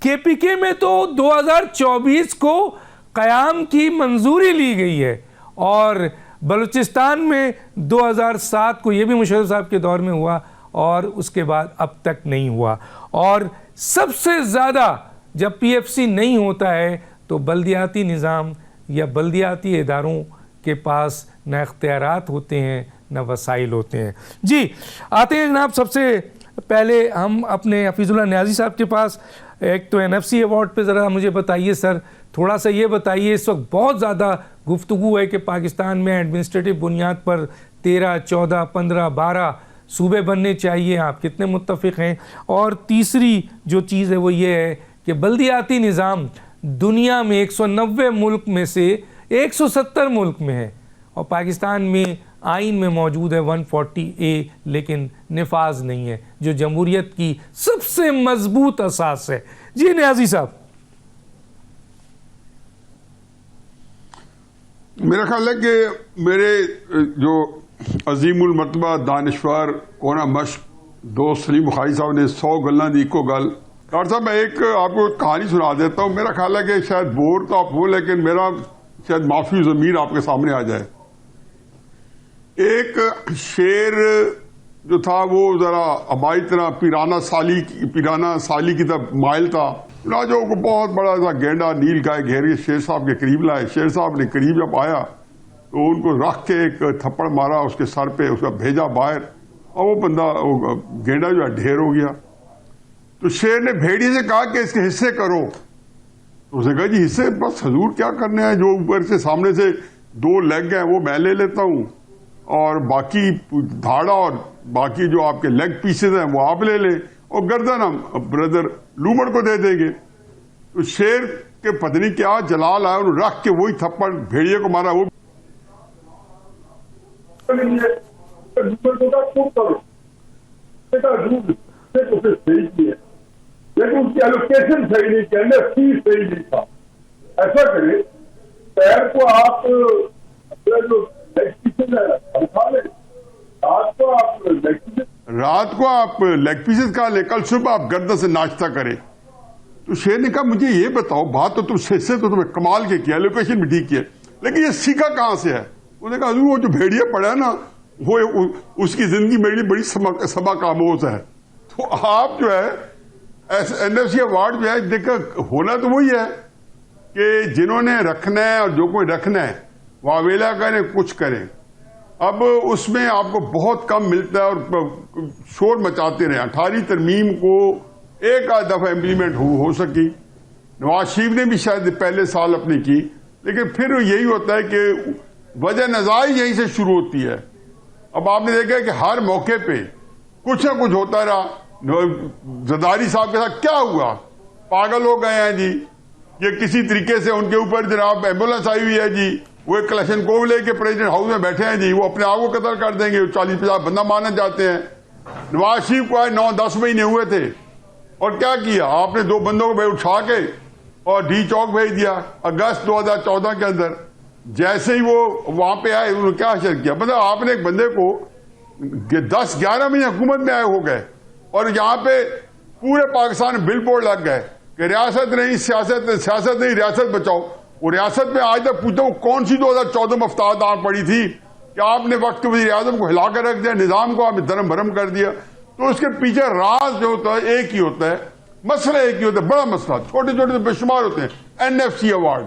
KPK में तो 2024 को क़याम की मंजूरी ली गई है और बलूचिस्तान में 2007 को, ये भी मुशर्रफ साहब के दौर में हुआ और उसके बाद अब तक नहीं हुआ। और सबसे ज़्यादा जब पीएफसी नहीं होता है तो बल्दियाती निज़ाम या बल्दियाती इदारों के पास न इख्तियारात होते हैं न वसाइल होते हैं। जी आते हैं जनाब, सबसे पहले हम अपने हफीजुल्लाह न्याज़ी साहब के पास। एक तो एनएफसी अवार्ड पे ज़रा मुझे बताइए सर, थोड़ा सा ये बताइए, इस वक्त बहुत ज़्यादा गुफ्तगू है कि पाकिस्तान में एडमिनिस्ट्रेटिव बुनियाद पर 13, 14, 15, 12 सूबे बनने चाहिए, आप कितने मुत्तफ़िक़ हैं? और तीसरी जो चीज़ है वो ये है कि बल्दियाती निज़ाम दुनिया में 190 मुल्क में से 170 मुल्क में है और पाकिस्तान में आइन में मौजूद है 140A, लेकिन निफाज नहीं है, जो जमहूरियत की सबसे मजबूत असास है। जी न्याज़ी साहब। मेरा ख्याल है कि मेरे जो अजीमुल मर्तबा दानिश्वर कोना मश्क दोस्त सलीम बुखारी साहब ने 100 गल्लां दी इको गल। डॉक्टर साहब, मैं एक आपको कहानी सुना देता हूँ। मेरा ख्याल है कि शायद बोर तो आप हो, लेकिन मेरा शायद माफी ज़मीर आपके सामने आ जाए। एक शेर जो था वो जरा हमारी तरह पिराना साली की तरफ माइल था ना, जो बहुत बड़ा सा गेंडा नील गाय घेर के शेर साहब के करीब लाए। शेर साहब ने करीब जब आया तो उनको रख के एक थप्पड़ मारा उसके सर पे, उसका भेजा बाहर और वो बंदा गेंडा जो है ढेर हो गया। तो शेर ने भेड़िए से कहा कि इसके हिस्से करो। तो उसने कहा जी हिस्से बस हजूर क्या करने हैं, जो ऊपर से सामने से 2 लेग हैं वो मैं ले लेता हूँ और बाकी धाड़ा और बाकी जो आपके लेग पीसेज हैं वो आप ले लें और गर्दन हम ब्रदर लूमड़ को दे देंगे। तो शेर के पत्नी क्या जलाल आया, उन्होंने रख के वही थप्पड़ भेड़िए को मारा। वो लेकिन उसकी एलोकेशन सही नहीं, एनएफसी सही नहीं था। ऐसा करें, पैर को आप जो रात को आप लेग पीसेस खा ले, कल सुबह आप गर्दन से नाश्ता करें। तो शेर ने कहा मुझे ये बताओ, बात तो तुम से तो तुम्हें कमाल के किया, लोकेशन भी ठीक किया, लेकिन ये सीखा कहां से है? उसने कहा वो जो भेड़िया पड़ा है ना, वो उसकी जिंदगी मेरे लिए बड़ी सबा कामोज है। तो आप जो है एनएफसी अवार्ड जो है देखा, होना तो वही है कि जिन्होंने रखना है और जो कोई रखना है वावेला करें, कुछ करें। अब उसमें आपको बहुत कम मिलता है और शोर मचाते रहे। 18वीं तरमीम को एक आध दफा इम्प्लीमेंट हो सकी, नवाज शरीफ ने भी शायद पहले साल अपनी की, लेकिन फिर यही होता है कि वजह नजाइज यहीं से शुरू होती है। अब आपने देखा कि हर मौके पे कुछ ना कुछ होता रहा। जरदारी साहब के साथ क्या हुआ, पागल हो गए हैं जी, ये किसी तरीके से उनके ऊपर जनाब एम्बुलेंस आई हुई है जी, वो एक क्लशनकोव लेके प्रेसिडेंट हाउस में बैठे हैं जी, वो अपने आप को कत्ल कर देंगे, 40-50 बंदा मारना चाहते हैं। नवाज शरीफ को आए 9-10 महीने हुए थे और क्या किया आपने, 2 बंदों को उठा के और डी चौक भेज दिया अगस्त 2014 के अंदर। जैसे ही वो वहां पे आए उन्होंने क्या हशर किया, मतलब आपने एक बंदे को 10-11 महीने हुकूमत में आए हो गए और यहाँ पे पूरे पाकिस्तान में बिल बोर्ड लग गए कि रियासत नहीं सियासत नहीं, रियासत बचाओ। वो रियासत में आज तक पूछता हूँ कौन सी 2014 में अफ्तार दान पड़ी थी कि आपने वक्त वज़ीर आज़म को हिला कर रख दिया, निजाम को आपने धर्म भरम कर दिया। तो उसके पीछे राज जो होता है एक ही होता है, मसला एक ही होता है, बड़ा मसला, छोटे छोटे तो बेशुमार होते हैं। NFC award